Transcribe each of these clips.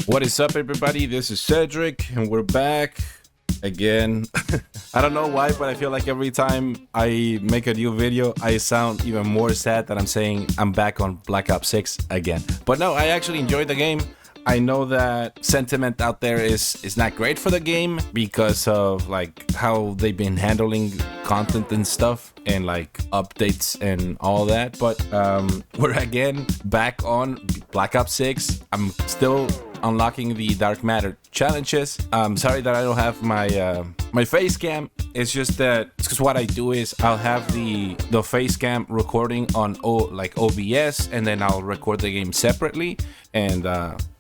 What is up, everybody? This is Cedric, and we're back again. I don't know why, but I feel like every time I make a new video, I sound even more sad that I'm saying I'm back on Black Ops 6 again. But no, I actually enjoyed the game. I know that sentiment out there is not great for the game because of like how they've been handling content and stuff and like updates and all that. But we're again back on Black Ops 6. I'm still unlocking the dark matter challenges. I'm sorry that I don't have my my face cam. It's just that because what I do is I'll have the face cam recording on OBS, and then I'll record the game separately, and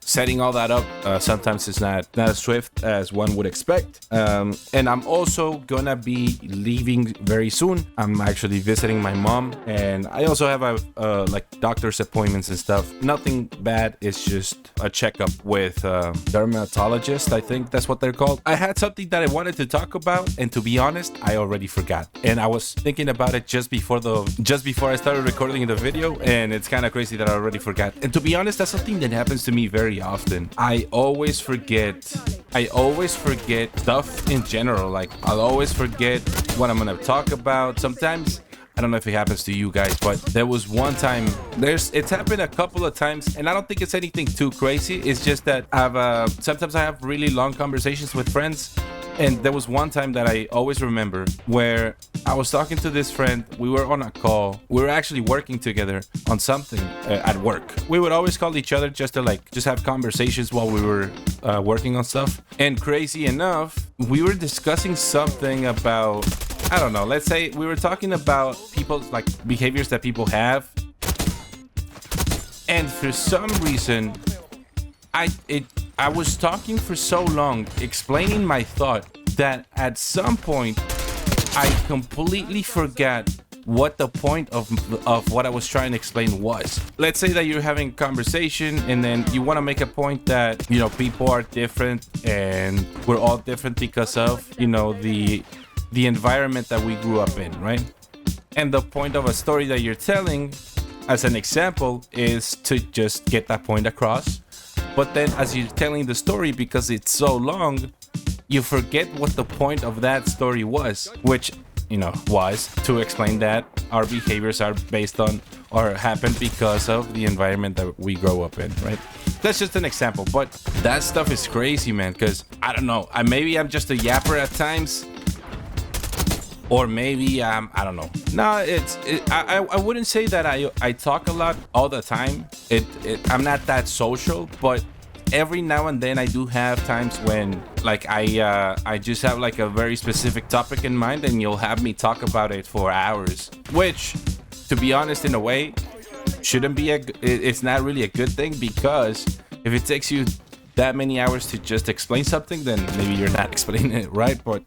setting all that up sometimes it's not as swift as one would expect. And I'm also gonna be leaving very soon. I'm actually visiting my mom, and I also have a like doctor's appointments and stuff. Nothing bad, it's just a checkup with dermatologist. I think that's what they're called. I had something that I wanted to talk about, and to be honest, I already forgot, and I was thinking about it just before I started recording the video, and it's kind of crazy that I already forgot. And to be honest, that's something that happens to me very often. I always forget stuff in general. Like I'll always forget what I'm gonna talk about. Sometimes I don't know if it happens to you guys, but there was one time, it's happened a couple of times, and I don't think it's anything too crazy. It's just that sometimes I have really long conversations with friends, and there was one time that I always remember where I was talking to this friend. We were on a call. We were actually working together on something at work. We would always call each other just to just have conversations while we were working on stuff. And crazy enough, we were discussing something about, I don't know, let's say we were talking about people's like behaviors that people have. And for some reason, I was talking for so long, explaining my thought, that at some point I completely forgot what the point of what I was trying to explain was. Let's say that you're having a conversation, and then you want to make a point that, you know, people are different and we're all different because of, you know, the environment that we grew up in, right? And the point of a story that you're telling, as an example, is to just get that point across. But then as you're telling the story, because it's so long, you forget what the point of that story was, which, you know, was to explain that our behaviors are based on or happen because of the environment that we grow up in, right? That's just an example, but that stuff is crazy, man, because I don't know, maybe I'm just a yapper at times, or maybe I don't know. No, I wouldn't say that I talk a lot all the time. I'm not that social, but every now and then I do have times when like I just have like a very specific topic in mind, and you'll have me talk about it for hours, which, to be honest, in a way shouldn't be it's not really a good thing, because if it takes you that many hours to just explain something, then maybe you're not explaining it right. But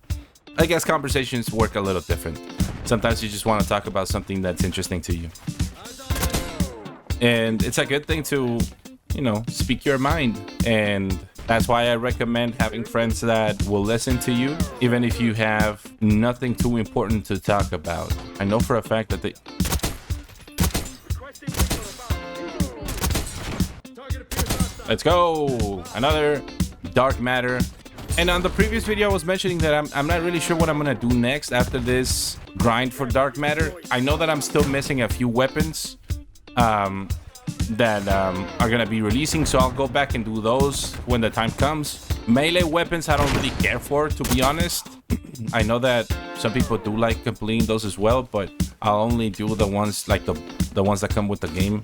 I guess conversations work a little different. Sometimes you just want to talk about something that's interesting to you, and it's a good thing to, you know, speak your mind. And that's why I recommend having friends that will listen to you, even if you have nothing too important to talk about. I know for a fact that Let's go! Another dark matter. And on the previous video, I was mentioning that I'm not really sure what I'm gonna do next after this grind for dark matter. I know that I'm still missing a few weapons that are gonna be releasing, so I'll go back and do those when the time comes. Melee weapons I don't really care for, to be honest. I know that some people do like completing those as well, but I'll only do the ones like the ones that come with the game,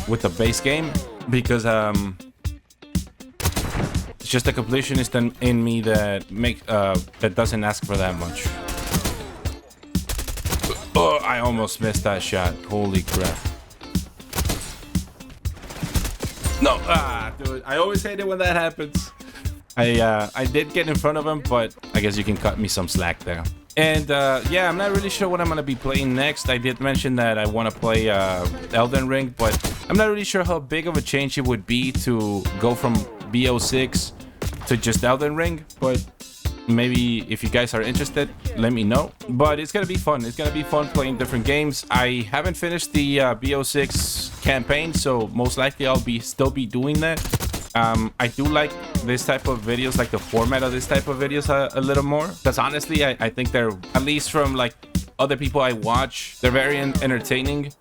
with the base game, because it's just a completionist in me that that doesn't ask for that much. Oh, I almost missed that shot. Holy crap. No, dude, I always hate it when that happens. I did get in front of him, but I guess you can cut me some slack there. And yeah, I'm not really sure what I'm gonna be playing next. I did mention that I want to play Elden Ring, but I'm not really sure how big of a change it would be to go from BO6 to just Elden Ring, but maybe if you guys are interested, let me know. But it's gonna be fun. It's gonna be fun playing different games. I haven't finished the BO6 campaign, so most likely I'll still be doing that. I do like this type of videos, like the format of this type of videos a little more, because honestly I think they're, at least from like other people I watch, they're very entertaining,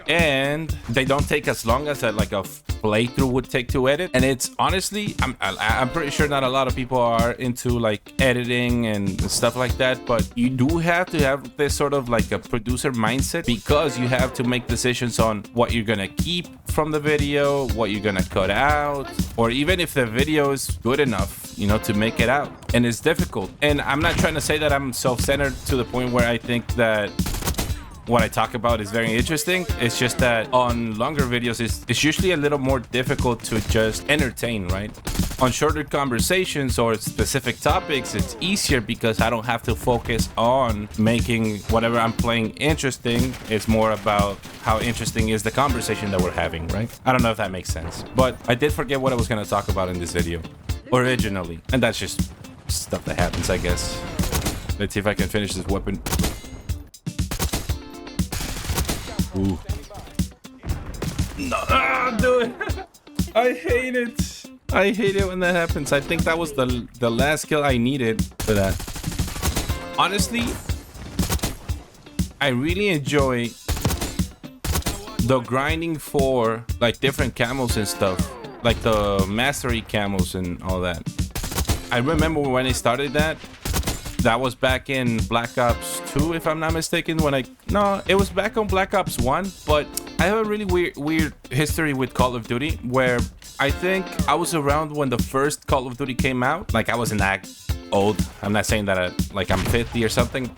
and they don't take as long as like a playthrough would take to edit. And it's honestly, I'm pretty sure not a lot of people are into like editing and stuff like that, but you do have to have this sort of like a producer mindset, because you have to make decisions on what you're gonna keep from the video, what you're gonna cut out, or even if the video is good enough, you know, to make it out. And it's difficult. And I'm not trying to say that I'm self-centered to the point where I think that what I talk about is very interesting. It's just that on longer videos, it's usually a little more difficult to just entertain, right? On shorter conversations or specific topics, it's easier because I don't have to focus on making whatever I'm playing interesting. It's more about how interesting is the conversation that we're having, right? I don't know if that makes sense, but I did forget what I was going to talk about in this video originally, and that's just stuff that happens, I guess. Let's see if I can finish this weapon. Ooh. No, do it. I hate it. I hate it when that happens. I think that was the last kill I needed for that. Honestly, I really enjoy the grinding for like different camos and stuff, like the mastery camos and all that. I remember when I started that. That was back in Black Ops 2, if I'm not mistaken. No, it was back on Black Ops 1, but I have a really weird history with Call of Duty, where I think I was around when the first Call of Duty came out. Like, I wasn't that old. I'm not saying that like I'm 50 or something.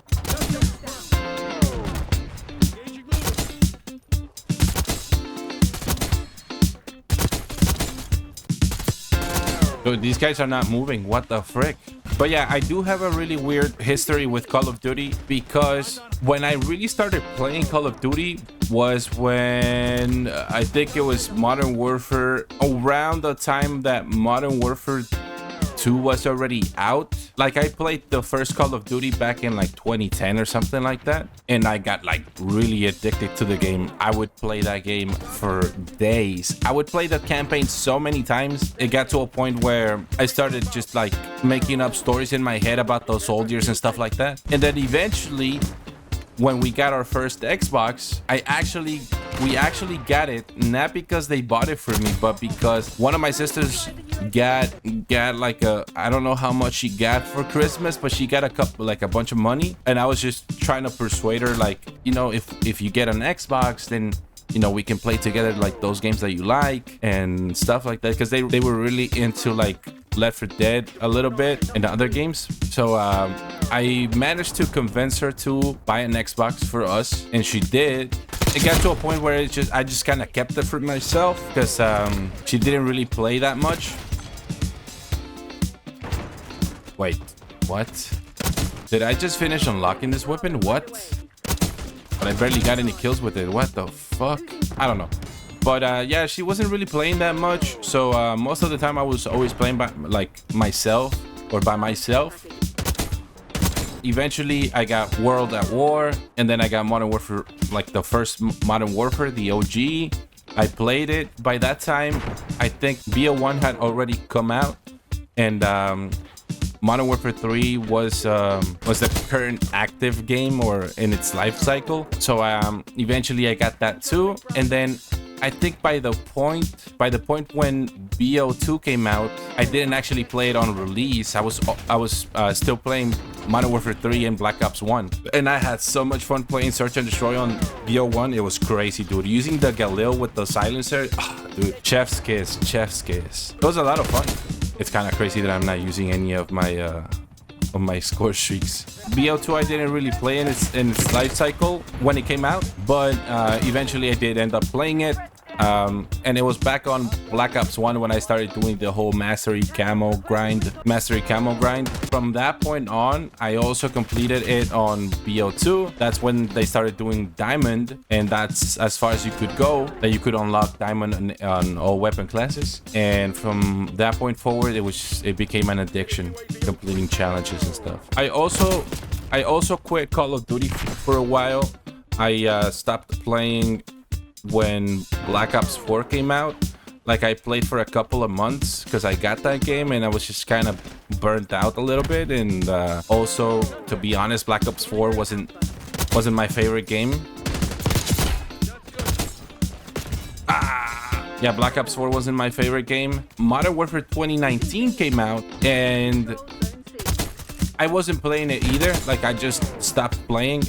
Dude, these guys are not moving. What the frick? But yeah, I do have a really weird history with Call of Duty, because when I really started playing Call of Duty was when I think it was Modern Warfare, around the time that Modern Warfare 2 was already out. Like, I played the first Call of Duty back in like 2010 or something like that, and I got like really addicted to the game. I would play that game for days. I would play the campaign so many times. It got to a point where I started just like making up stories in my head about those soldiers and stuff like that. And then eventually, when we got our first Xbox, we actually got it, not because they bought it for me, but because one of my sisters got like I don't know how much she got for Christmas, but she got a bunch of money, and I was just trying to persuade her, like, you know, if you get an Xbox, then, you know, we can play together like those games that you like and stuff like that, because they were really into like Left 4 Dead a little bit and other games. So I managed to convince her to buy an Xbox for us, and she did. It got to a point where I just kind of kept it for myself, because she didn't really play that much. Wait, what? Did I just finish unlocking this weapon? What? But I barely got any kills with it. What the fuck? I don't know. But yeah, she wasn't really playing that much. So most of the time I was always playing by like myself or by myself. Eventually I got World at War, and then I got Modern Warfare, like the first Modern Warfare, the OG. I played it. By that time, I think BO1 had already come out, and Modern Warfare 3 was the current active game or in its life cycle. So eventually I got that too, and then I think by the point when BO2 came out, I didn't actually play it on release. I was still playing Modern Warfare 3 and Black Ops 1, and I had so much fun playing Search and Destroy on BO1. It was crazy, dude. Using the Galil with the silencer, dude, chef's kiss, chef's kiss. It was a lot of fun. It's kind of crazy that I'm not using any of my score streaks. BO2 I didn't really play in its life cycle when it came out, but eventually I did end up playing it. And it was back on Black Ops 1 when I started doing the whole mastery camo grind. From that point on, I also completed it on BO2. That's when they started doing Diamond, and that's as far as you could go, that you could unlock Diamond on all weapon classes. And from that point forward, it became an addiction, completing challenges and stuff. I also quit Call of Duty for a while. I stopped playing when Black Ops 4 came out. Like I played for a couple of months because I got that game and I was just kind of burnt out a little bit. And also, to be honest, Black Ops 4 wasn't my favorite game. Yeah, Black Ops 4 wasn't my favorite game. Modern Warfare 2019 came out and I wasn't playing it either. Like I just stopped playing.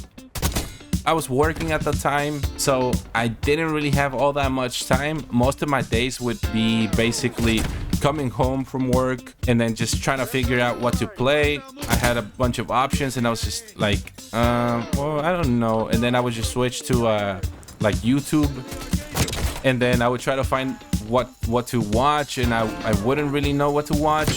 I was working at the time, so I didn't really have all that much time. Most of my days would be basically coming home from work and then just trying to figure out what to play. I had a bunch of options and I was just like, well, I don't know. And then I would just switch to like YouTube. And then I would try to find what to watch, and I wouldn't really know what to watch.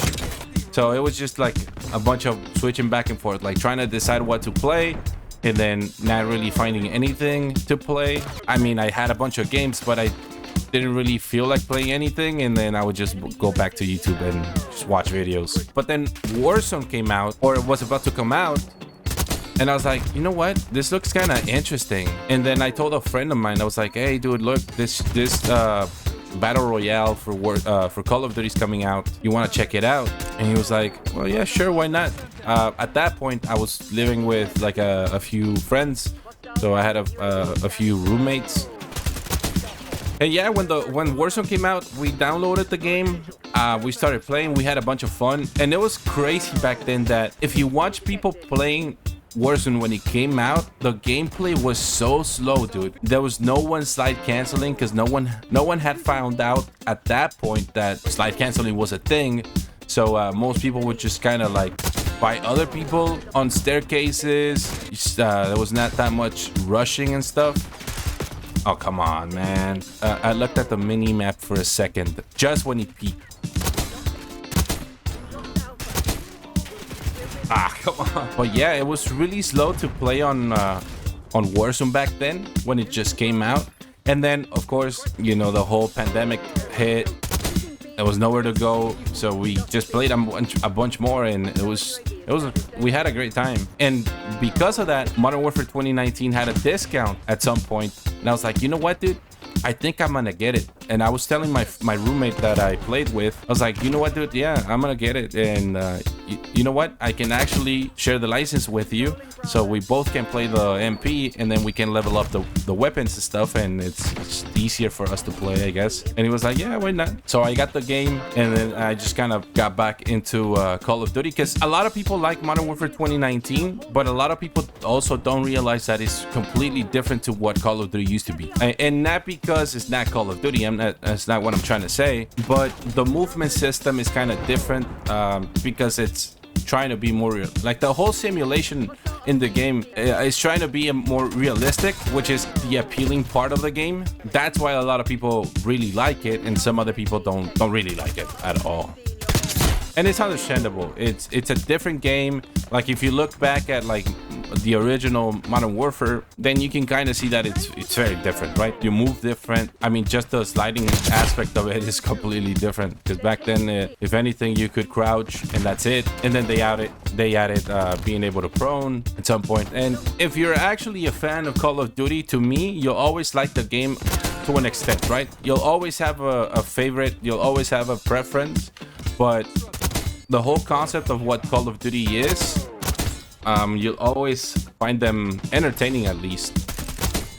So it was just like a bunch of switching back and forth, like trying to decide what to play and then not really finding anything to play. I mean, I had a bunch of games, but I didn't really feel like playing anything, and then I would just go back to YouTube and just watch videos. But then Warzone came out, or it was about to come out, and I was like, you know what? This looks kind of interesting. And then I told a friend of mine, I was like, hey, dude, look, this battle royale for Call of Duty is coming out. You want to check it out? And he was like, well, yeah, sure, why not? At that point, I was living with like a few friends, so I had a few roommates. And yeah, when Warzone came out, we downloaded the game. We started playing. We had a bunch of fun, and it was crazy back then that if you watch people playing Warzone when it came out, the gameplay was so slow, dude. There was no one slide canceling because no one had found out at that point that slide canceling was a thing. So most people would just kind of like fight other people on staircases. There was not that much rushing and stuff. Oh, come on, man. I looked at the mini map for a second just when he peeked. Come on. But yeah, it was really slow to play on Warzone back then when it just came out. And then, of course, you know, the whole pandemic hit. There was nowhere to go, so we just played a bunch more, and we had a great time. And because of that, Modern Warfare 2019 had a discount at some point, and I was like, you know what, dude? I think I'm gonna get it. And I was telling my roommate that I played with, I was like, you know what, dude? Yeah, I'm gonna get it. And you know what? I can actually share the license with you, so we both can play the MP, and then we can level up the weapons and stuff, and it's easier for us to play, I guess. And he was like, yeah, why not? So I got the game, and then I just kind of got back into Call of Duty, because a lot of people like Modern Warfare 2019, but a lot of people also don't realize that it's completely different to what Call of Duty used to be. And not because it's not Call of Duty, that's not what I'm trying to say, but the movement system is kind of different because it's trying to be more real. Like the whole simulation in the game is trying to be more realistic, which is the appealing part of the game. That's why a lot of people really like it, and some other people don't really like it at all. And it's understandable. It's a different game. Like if you look back at like the original Modern Warfare, then you can kind of see that it's very different, right? You move different. I mean, just the sliding aspect of it is completely different, because back then, if anything, you could crouch and that's it. And then they added being able to prone at some point. And if you're actually a fan of Call of Duty, to me, you'll always like the game to an extent, right? You'll always have a favorite. You'll always have a preference, but the whole concept of what Call of Duty is, you'll always find them entertaining, at least.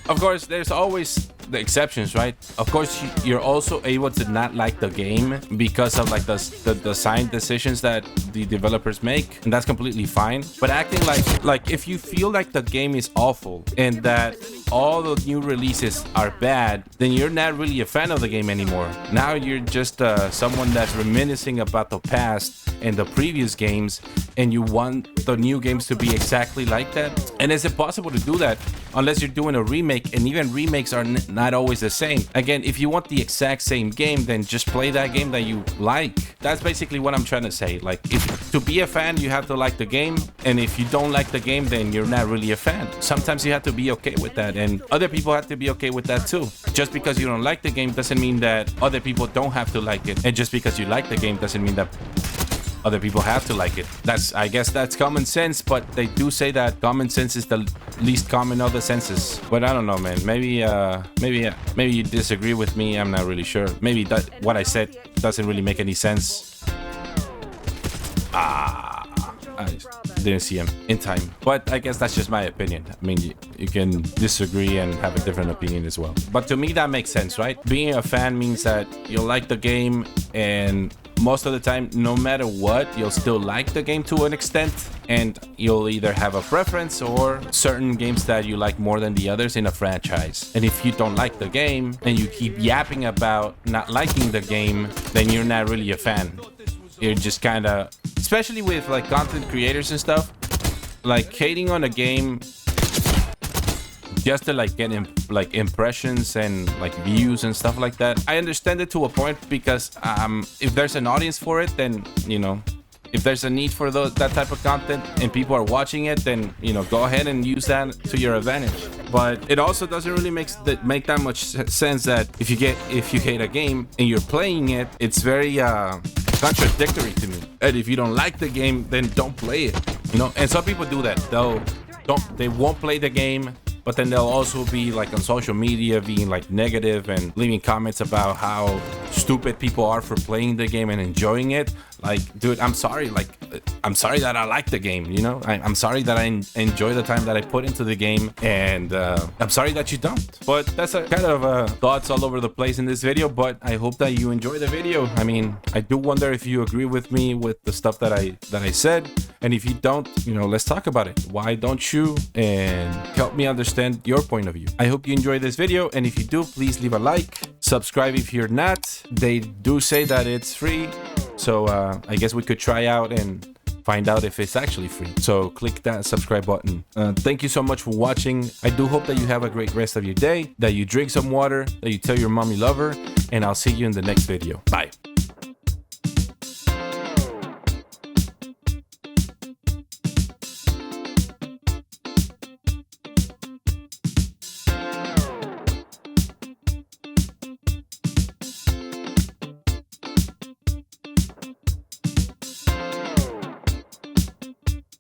Of course, there's always the exceptions, right? Of course, you're also able to not like the game because of like the design decisions that the developers make, and that's completely fine. But acting like if you feel like the game is awful and that all the new releases are bad, then you're not really a fan of the game anymore. Now you're just someone that's reminiscing about the past and the previous games, and you want the new games to be exactly like that. And is it possible to do that unless you're doing a remake? And even remakes are not always the same. Again, if you want the exact same game, then just play that game that you like. That's basically what I'm trying to say. Like, if to be a fan, you have to like the game, and if you don't like the game, then you're not really a fan. Sometimes you have to be okay with that, and other people have to be okay with that too. Just because you don't like the game doesn't mean that other people don't have to like it, and just because you like the game doesn't mean that other people have to like it. I guess that's common sense, but they do say that common sense is the least common of the senses. But I don't know, man. Maybe you disagree with me. I'm not really sure. Maybe that what I said doesn't really make any sense. I didn't see him in time, but I guess that's just my opinion. I mean, you can disagree and have a different opinion as well, but to me that makes sense, right? Being a fan means that you'll like the game, and most of the time, no matter what, you'll still like the game to an extent, and you'll either have a preference or certain games that you like more than the others in a franchise. And if you don't like the game and you keep yapping about not liking the game, then you're not really a fan. You're just kind of, especially with like content creators and stuff, like hating on a game just to like get like impressions and like views and stuff like that. I understand it to a point, because if there's an audience for it, then, you know, if there's a need for that type of content and people are watching it, then, you know, go ahead and use that to your advantage. But it also doesn't really make that much sense that if you hate a game and you're playing it, it's very contradictory to me. And if you don't like the game, then don't play it, you know. And some people do that. They won't play the game, but then they'll also be like on social media being like negative and leaving comments about how stupid people are for playing the game and enjoying it. Like, dude, I'm sorry. Like, I'm sorry that I like the game, you know? I'm sorry that I enjoy the time that I put into the game, and I'm sorry that you don't. But that's a kind of thoughts all over the place in this video, but I hope that you enjoy the video. I mean, I do wonder if you agree with me with the stuff that I said, and if you don't, you know, let's talk about it. Why don't you? And help me understand your point of view. I hope you enjoyed this video, and if you do, please leave a like, subscribe if you're not. They do say that it's free, so I guess we could try out and find out if it's actually free. So click that subscribe button. Thank you so much for watching. I do hope that you have a great rest of your day, that you drink some water, that you tell your mom you love her, and I'll see you in the next video. Bye.